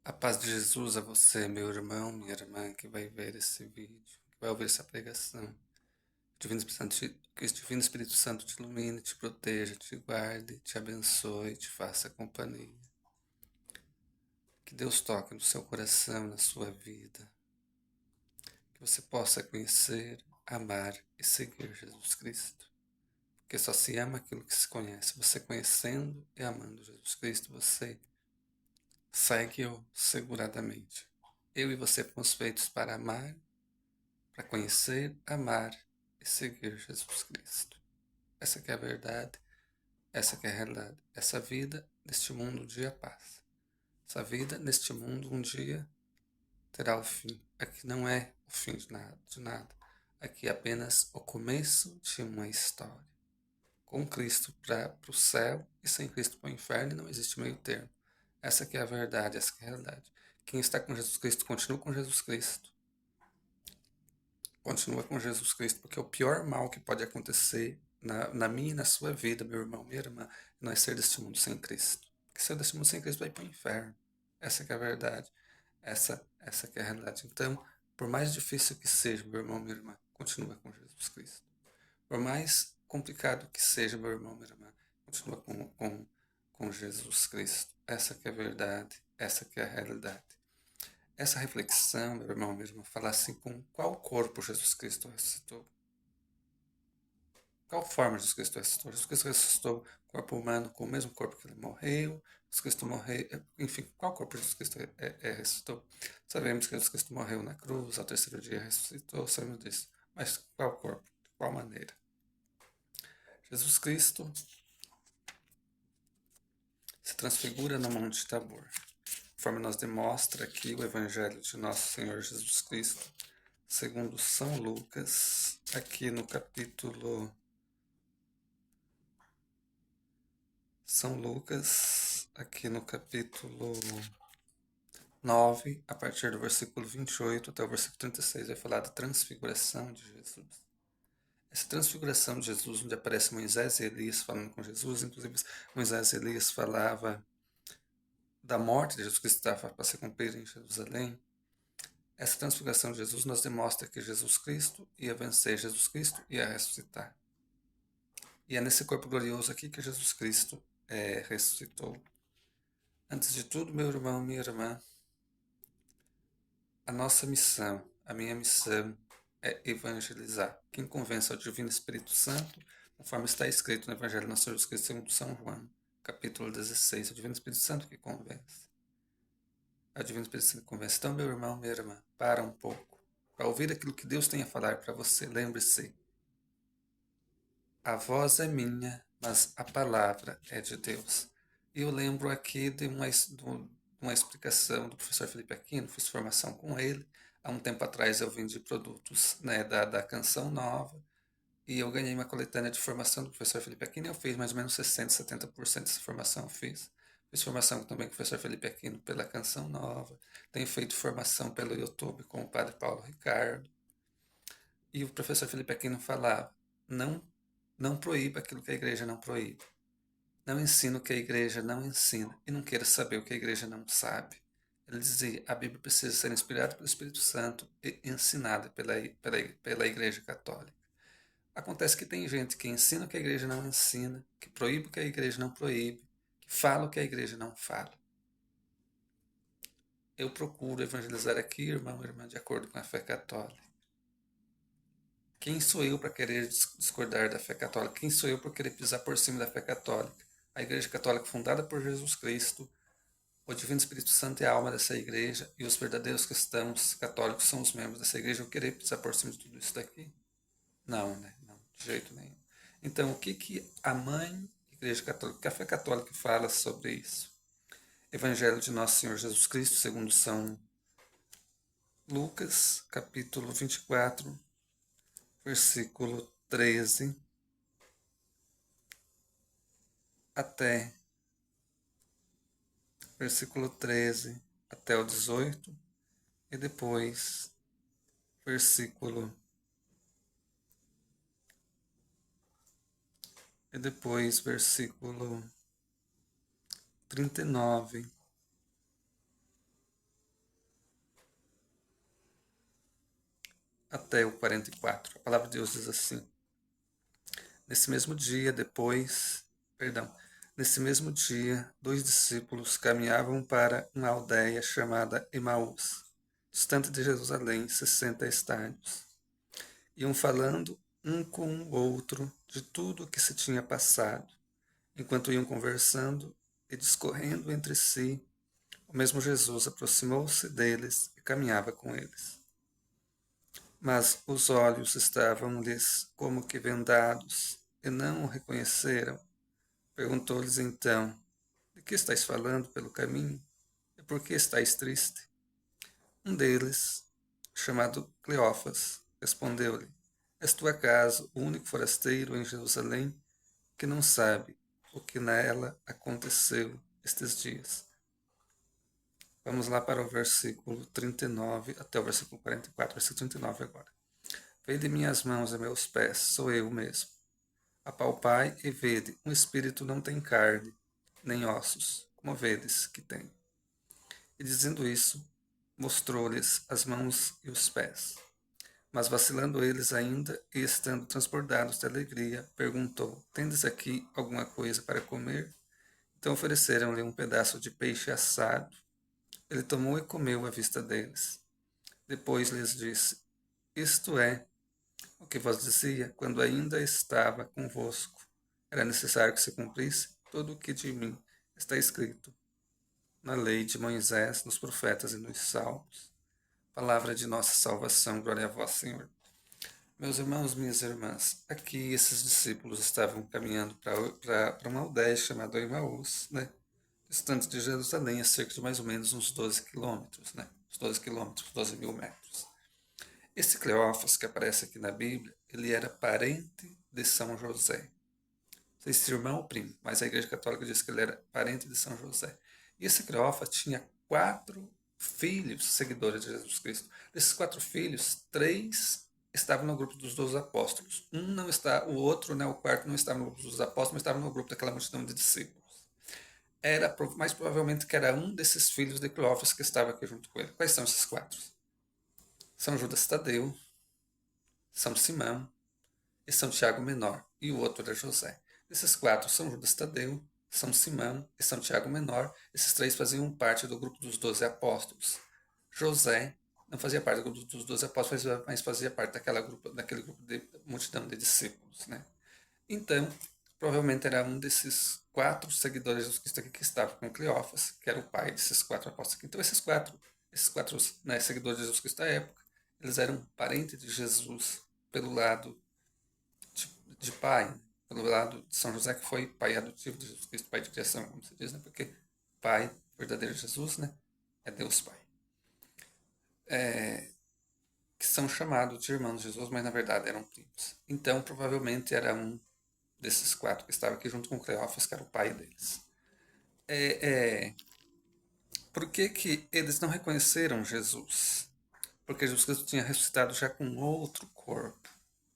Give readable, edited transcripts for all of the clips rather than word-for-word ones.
A paz de Jesus a você, meu irmão, minha irmã, que vai ver esse vídeo, que vai ouvir essa pregação. Que o Divino Espírito Santo te ilumine, te proteja, te guarde, te abençoe, te faça companhia. Que Deus toque no seu coração, na sua vida. Que você possa conhecer, amar e seguir Jesus Cristo. Porque só se ama aquilo que se conhece. Você conhecendo e amando Jesus Cristo, você segue-o seguradamente. Eu e você fomos feitos para amar, para conhecer, amar e seguir Jesus Cristo. Essa que é a verdade, essa que é a realidade. Essa vida neste mundo um dia passa. Essa vida neste mundo um dia terá o fim. Aqui não é o fim de nada, de nada. Aqui é apenas o começo de uma história. Com Cristo para o céu e sem Cristo para o inferno, não existe meio termo. Essa que é a verdade, essa que é a realidade. Quem está com Jesus Cristo continua com Jesus Cristo. Continua com Jesus Cristo, porque o pior mal que pode acontecer na minha e na sua vida, meu irmão, minha irmã, é nós ser deste mundo sem Cristo. Porque ser deste mundo sem Cristo vai para o inferno. Essa que é a verdade. Essa que é a realidade. Então, por mais difícil que seja, meu irmão, minha irmã, continua com Jesus Cristo. Por mais complicado que seja, meu irmão, minha irmã, continua com Jesus Cristo. Essa que é a verdade. Essa que é a realidade. Essa reflexão, meu irmão mesmo, falar assim, com qual corpo Jesus Cristo ressuscitou? Qual forma Jesus Cristo ressuscitou? Jesus Cristo ressuscitou corpo humano com o mesmo corpo que ele morreu. Jesus Cristo morreu, enfim, qual corpo Jesus Cristo ressuscitou? Sabemos que Jesus Cristo morreu na cruz, ao terceiro dia ressuscitou, sabemos disso. Mas qual corpo? De qual maneira? Jesus Cristo se transfigura no Monte Tabor. Conforme nos demonstra aqui o Evangelho de Nosso Senhor Jesus Cristo, segundo São Lucas, aqui no capítulo São Lucas, aqui no capítulo 9, a partir do versículo 28 até o versículo 36, vai falar da transfiguração de Jesus. Essa transfiguração de Jesus, onde aparece Moisés e Elias falando com Jesus, inclusive Moisés e Elias falava da morte de Jesus que estava para ser cumprida em Jerusalém. Essa transfiguração de Jesus nos demonstra que Jesus Cristo ia vencer, Jesus Cristo ia ressuscitar. E é nesse corpo glorioso aqui que Jesus Cristo ressuscitou. Antes de tudo, meu irmão, minha irmã, a nossa missão, a minha missão é evangelizar. Quem convence é o Divino Espírito Santo, conforme está escrito no Evangelho de Nosso Senhor Jesus Cristo segundo São João, capítulo 16. É o Divino Espírito Santo que convence. É o Divino Espírito Santo que convence. Então, meu irmão, minha irmã, para um pouco. Para ouvir aquilo que Deus tem a falar para você, lembre-se. A voz é minha, mas a palavra é de Deus. E eu lembro aqui de uma explicação do professor Felipe Aquino, fiz formação com ele. Há um tempo atrás eu vendi produtos, né, da Canção Nova e eu ganhei uma coletânea de formação do professor Felipe Aquino e eu fiz mais ou menos 60, 70% dessa formação eu fiz. Fiz formação também com o professor Felipe Aquino pela Canção Nova. Tenho feito formação pelo YouTube com o padre Paulo Ricardo. E o professor Felipe Aquino falava, não proíba aquilo que a igreja não proíbe. Não ensina o que a igreja não ensina e não queira saber o que a igreja não sabe. Ele dizia, a Bíblia precisa ser inspirada pelo Espírito Santo e ensinada pela Igreja Católica. Acontece que tem gente que ensina o que a igreja não ensina, que proíbe o que a igreja não proíbe, que fala o que a igreja não fala. Eu procuro evangelizar aqui, irmão e irmã, de acordo com a fé católica. Quem sou eu para querer discordar da fé católica? Quem sou eu para querer pisar por cima da fé católica? A Igreja Católica fundada por Jesus Cristo, o Divino Espírito Santo é a alma dessa igreja e os verdadeiros cristãos católicos são os membros dessa igreja. Eu querer pisar por cima de tudo isso daqui? Não, né? Não, de jeito nenhum. Então, o que a mãe Igreja Católica, que a fé católica fala sobre isso? Evangelho de Nosso Senhor Jesus Cristo, segundo São Lucas, capítulo 24, versículo 13 até versículo 13 até o 18 e depois versículo versículo 39 até o 44. A palavra de Deus diz assim: Nesse mesmo dia, nesse mesmo dia, 2 discípulos caminhavam para uma aldeia chamada Emaús, distante de Jerusalém, 60 estádios. Iam falando um com o outro de tudo o que se tinha passado. Enquanto iam conversando e discorrendo entre si, o mesmo Jesus aproximou-se deles e caminhava com eles. Mas os olhos estavam-lhes como que vendados e não o reconheceram. Perguntou-lhes então: De que estáis falando pelo caminho? E por que estáis triste? Um deles, chamado Cleófas, respondeu-lhe: És tu acaso o único forasteiro em Jerusalém que não sabe o que nela aconteceu estes dias? Vamos lá para o versículo 39 até o versículo 44, versículo 39 agora. Vede minhas mãos e meus pés, sou eu mesmo. Apalpai e vede, um espírito não tem carne, nem ossos, como vedes que tem. E dizendo isso, mostrou-lhes as mãos e os pés. Mas vacilando eles ainda e estando transbordados de alegria, perguntou: Tendes aqui alguma coisa para comer? Então ofereceram-lhe um pedaço de peixe assado. Ele tomou e comeu à vista deles. Depois lhes disse: Isto é o que vos dizia quando ainda estava convosco. Era necessário que se cumprisse tudo o que de mim está escrito na lei de Moisés, nos profetas e nos salmos. Palavra de nossa salvação, glória a vós, Senhor. Meus irmãos, minhas irmãs, aqui esses discípulos estavam caminhando para uma aldeia chamada Emaús, né? Distante de Jerusalém, a cerca de mais ou menos uns 12 quilômetros, né? Uns 12 quilômetros, 12 mil metros. Esse Cleófas que aparece aqui na Bíblia, ele era parente de São José. Não sei se irmão ou primo, mas a Igreja Católica diz que ele era parente de São José. E esse Cleófas tinha 4 filhos seguidores de Jesus Cristo. Desses 4 filhos, 3 estavam no grupo dos 12 apóstolos. O outro, né, o quarto, não estava no grupo dos apóstolos, mas estava no grupo daquela multidão de discípulos. Era mais provavelmente que era um desses filhos de Cleófas que estava aqui junto com ele. Quais são esses 4? São Judas Tadeu, São Simão e São Tiago Menor, e o outro era José. Desses 4, São Judas Tadeu, São Simão e São Tiago Menor, esses 3 faziam parte do grupo dos 12 apóstolos. José não fazia parte do grupo dos 12 apóstolos, mas fazia parte daquele grupo de multidão de discípulos, né? Então, provavelmente era um desses 4 seguidores de Jesus Cristo aqui que estava com Cleófas, que era o pai desses 4 apóstolos aqui. Então, esses quatro né, seguidores de Jesus Cristo da época, eles eram parentes de Jesus pelo lado de pai, pelo lado de São José, que foi pai adotivo de Jesus Cristo, pai de criação, como se diz, né? Porque pai, verdadeiro Jesus, né? É Deus Pai. Que são chamados de irmãos de Jesus, mas na verdade eram primos. Então, provavelmente era um desses 4 que estava aqui junto com Cleófas, que era o pai deles. Por que que eles não reconheceram Jesus? Porque Jesus Cristo tinha ressuscitado já com outro corpo,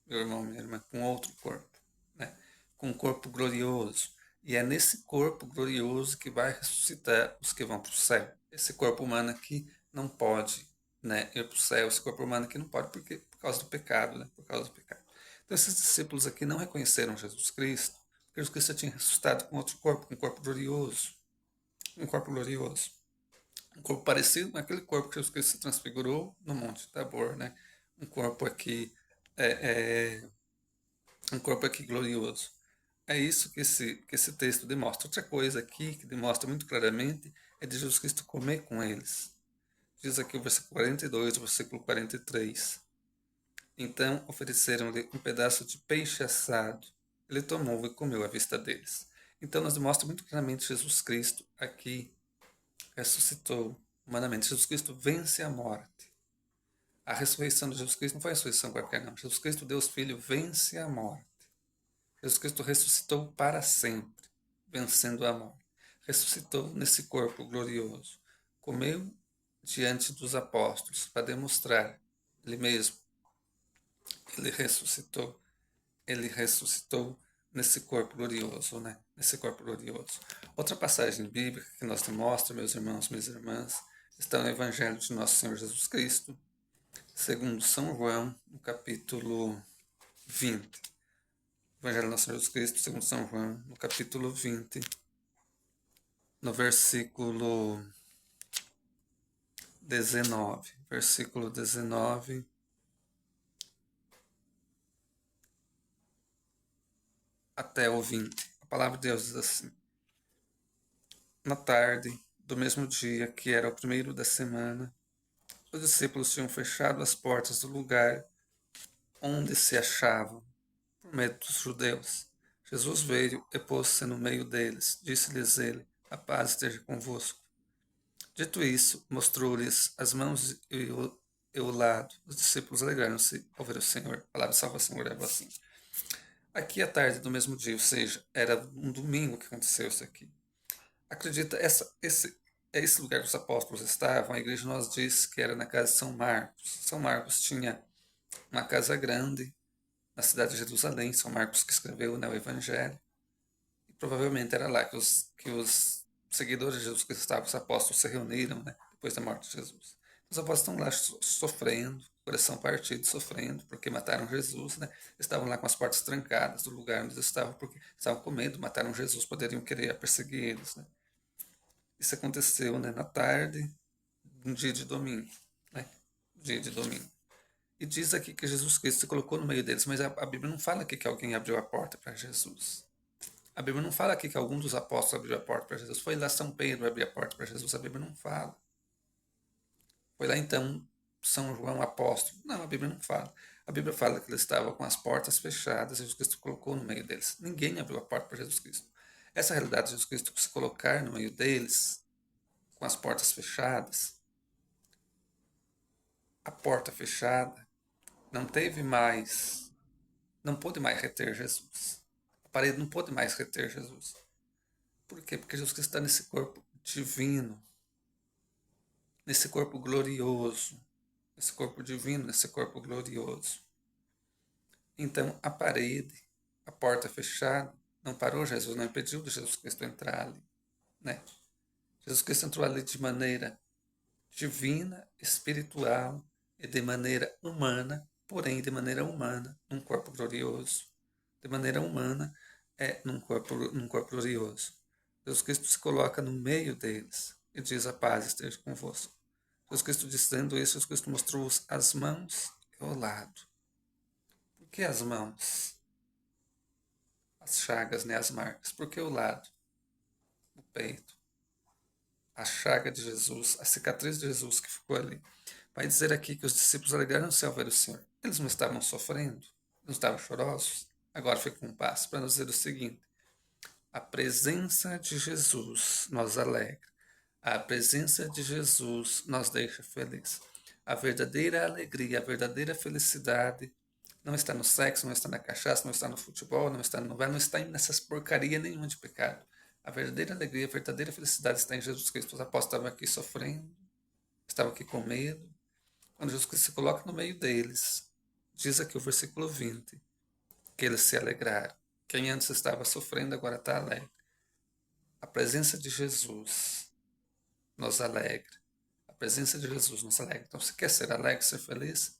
meu irmão, minha irmã, com outro corpo, né? Com um corpo glorioso. E é nesse corpo glorioso que vai ressuscitar os que vão para o céu. Esse corpo humano aqui não pode, né, ir para o céu. Esse corpo humano aqui não pode por causa do pecado, né? Por causa do pecado. Então esses discípulos aqui não reconheceram Jesus Cristo, porque Jesus Cristo tinha ressuscitado com outro corpo, com um corpo glorioso. Um corpo glorioso. Um corpo parecido com aquele corpo que Jesus Cristo se transfigurou no Monte Tabor, né? Um corpo aqui um corpo aqui glorioso. É isso que esse texto demonstra. Outra coisa aqui que demonstra muito claramente é de Jesus Cristo comer com eles. Diz aqui o versículo 42, o versículo 43. Então ofereceram-lhe um pedaço de peixe assado. Ele tomou e comeu à vista deles. Então nos demonstra muito claramente Jesus Cristo aqui ressuscitou humanamente. Jesus Cristo vence a morte. A ressurreição de Jesus Cristo não foi a ressurreição qualquer, não. Jesus Cristo, Deus Filho, vence a morte. Jesus Cristo ressuscitou para sempre, vencendo a morte. Ressuscitou nesse corpo glorioso. Comeu diante dos apóstolos para demonstrar ele mesmo. Ele ressuscitou. Ele ressuscitou nesse corpo glorioso, né? Nesse corpo glorioso. Outra passagem bíblica que nos demonstra, meus irmãos, minhas irmãs, está no Evangelho de Nosso Senhor Jesus Cristo, segundo São João, no capítulo 20. Evangelho de Nosso Senhor Jesus Cristo, segundo São João, no capítulo 20, no versículo 19. Versículo 19 até o 20. A palavra de Deus diz assim: Na tarde do mesmo dia, que era o primeiro da semana, os discípulos tinham fechado as portas do lugar onde se achavam, por medo dos judeus. Jesus veio e pôs-se no meio deles. Disse-lhes ele: A paz esteja convosco. Dito isso, mostrou-lhes as mãos e o lado. Os discípulos alegraram-se ao ver o Senhor. A palavra de salvação leva assim. Aqui à tarde do mesmo dia, ou seja, era um domingo que aconteceu isso aqui. Acredita, esse lugar que os apóstolos estavam, a igreja nos diz que era na casa de São Marcos. São Marcos tinha uma casa grande na cidade de Jerusalém. São Marcos que escreveu, né, o Evangelho. E provavelmente era lá que os seguidores de Jesus Cristo estavam, os apóstolos se reuniram, né, depois da morte de Jesus. Os apóstolos estão lá sofrendo, coração partido, sofrendo, porque mataram Jesus, né? Estavam lá com as portas trancadas do lugar onde eles estavam, porque estavam com medo, mataram Jesus, poderiam querer perseguir eles, né? Isso aconteceu, né, na tarde, um dia de domingo, né? Dia de domingo. E diz aqui que Jesus Cristo se colocou no meio deles, mas a Bíblia não fala aqui que alguém abriu a porta para Jesus. A Bíblia não fala aqui que algum dos apóstolos abriu a porta para Jesus. Foi lá São Pedro abrir a porta para Jesus. A Bíblia não fala. Foi lá então São João apóstolo. Não, a Bíblia não fala. A Bíblia fala que ele estava com as portas fechadas e Jesus Cristo colocou no meio deles. Ninguém abriu a porta para Jesus Cristo. Essa realidade de Jesus Cristo se colocar no meio deles, com as portas fechadas, a porta fechada, não teve mais, não pôde mais reter Jesus. A parede não pôde mais reter Jesus. Por quê? Porque Jesus Cristo está nesse corpo divino, nesse corpo glorioso, nesse corpo divino, nesse corpo glorioso. Então, a parede, a porta fechada, não parou Jesus, não impediu de Jesus Cristo entrar ali, né? Jesus Cristo entrou ali de maneira divina, espiritual e de maneira humana, porém de maneira humana, num corpo glorioso. De maneira humana, num corpo glorioso. Jesus Cristo se coloca no meio deles e diz: A paz esteja convosco. Jesus Cristo dizendo isso, Jesus Cristo mostrou as mãos e o lado. Por que as mãos? As chagas, né, as marcas. Por que o lado? O peito. A chaga de Jesus, a cicatriz de Jesus que ficou ali. Vai dizer aqui que os discípulos alegraram-se ao ver o Senhor. Eles não estavam sofrendo, não estavam chorosos. Agora fica um passo para nos dizer o seguinte: a presença de Jesus nos alegra. A presença de Jesus nos deixa feliz. A verdadeira alegria, a verdadeira felicidade não está no sexo, não está na cachaça, não está no futebol, não está no novela, não está nessas porcaria nenhuma de pecado. A verdadeira alegria, a verdadeira felicidade está em Jesus Cristo. Os apóstolos estavam aqui sofrendo, estavam aqui com medo. Quando Jesus Cristo se coloca no meio deles, diz aqui o versículo 20, que eles se alegraram. Quem antes estava sofrendo agora está alegre. A presença de Jesus nos alegra. A presença de Jesus nos alegra. Então, se quer ser alegre, ser feliz,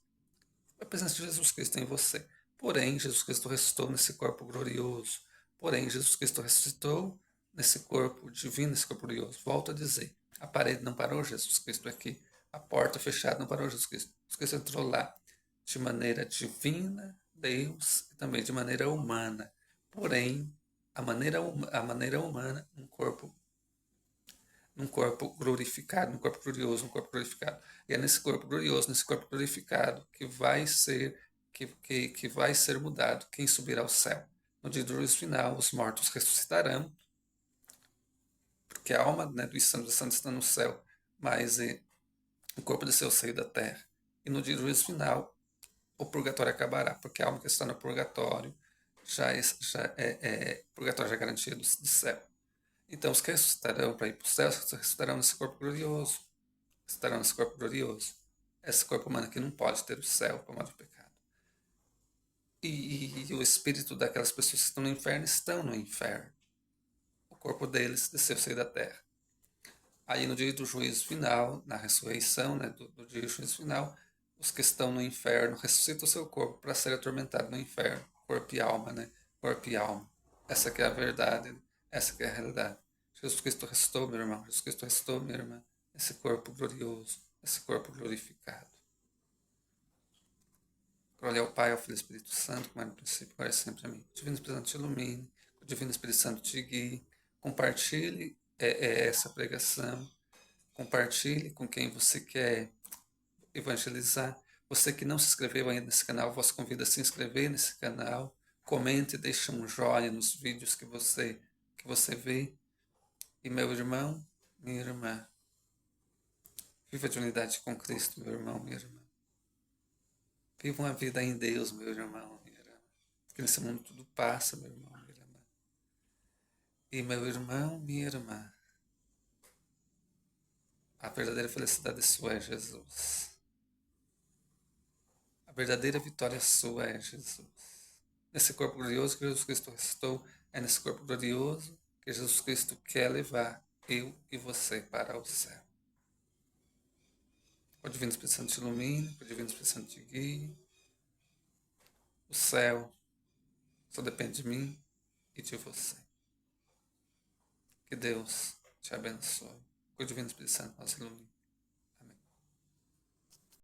a presença de Jesus Cristo em você. Porém, Jesus Cristo ressuscitou nesse corpo glorioso. Porém, Jesus Cristo ressuscitou nesse corpo divino, nesse corpo glorioso. Volto a dizer, a parede não parou Jesus Cristo aqui. A porta fechada não parou Jesus Cristo. Jesus Cristo entrou lá de maneira divina, Deus, e também de maneira humana. Porém, a maneira humana, num corpo glorificado, num corpo glorioso, num corpo glorificado. E é nesse corpo glorioso, nesse corpo glorificado, que vai ser mudado quem subirá ao céu. No dia do juízo final, os mortos ressuscitarão, porque a alma, né, dos santos está no céu, mas o corpo desceu ao seio da terra. E no dia do juízo final, o purgatório acabará, porque a alma que está no purgatório purgatório já é garantia do céu. Então, os que ressuscitarão para ir para o céu ressuscitarão nesse corpo glorioso. Ressuscitarão nesse corpo glorioso. Esse corpo humano que não pode ter o céu por mal do pecado. E o espírito daquelas pessoas que estão no inferno estão no inferno. O corpo deles desceu sair da terra. Aí no dia do juízo final, na ressurreição, né, do dia do juízo final, os que estão no inferno, ressuscita o seu corpo para ser atormentado no inferno, corpo e alma, né? Corpo e alma. Essa que é a verdade, né? Essa que é a realidade. Jesus Cristo ressuscitou, meu irmão. Jesus Cristo ressuscitou, minha irmã. Esse corpo glorioso, esse corpo glorificado. Glória ao Pai, ao Filho e ao Espírito Santo, como era no princípio, agora e sempre. Amém. O Divino Espírito Santo te ilumine, o Divino Espírito Santo te guie. Compartilhe essa pregação. Compartilhe com quem você quer evangelizar. Você que não se inscreveu ainda nesse canal, vos convido a se inscrever nesse canal. Comente, deixe um joinha nos vídeos que você vê. E meu irmão, minha irmã, viva de unidade com Cristo, meu irmão, minha irmã. Viva uma vida em Deus, meu irmão, minha irmã. Porque nesse mundo tudo passa, meu irmão, minha irmã. E meu irmão, minha irmã, a verdadeira felicidade sua é Jesus. A verdadeira vitória sua é Jesus. Nesse corpo glorioso que Jesus Cristo ressuscitou, é nesse corpo glorioso que Jesus Cristo quer levar eu e você para o céu. O Divino Espírito Santo te ilumine, o Divino Espírito Santo te guie. O céu só depende de mim e de você. Que Deus te abençoe. O Divino Espírito Santo nos ilumine.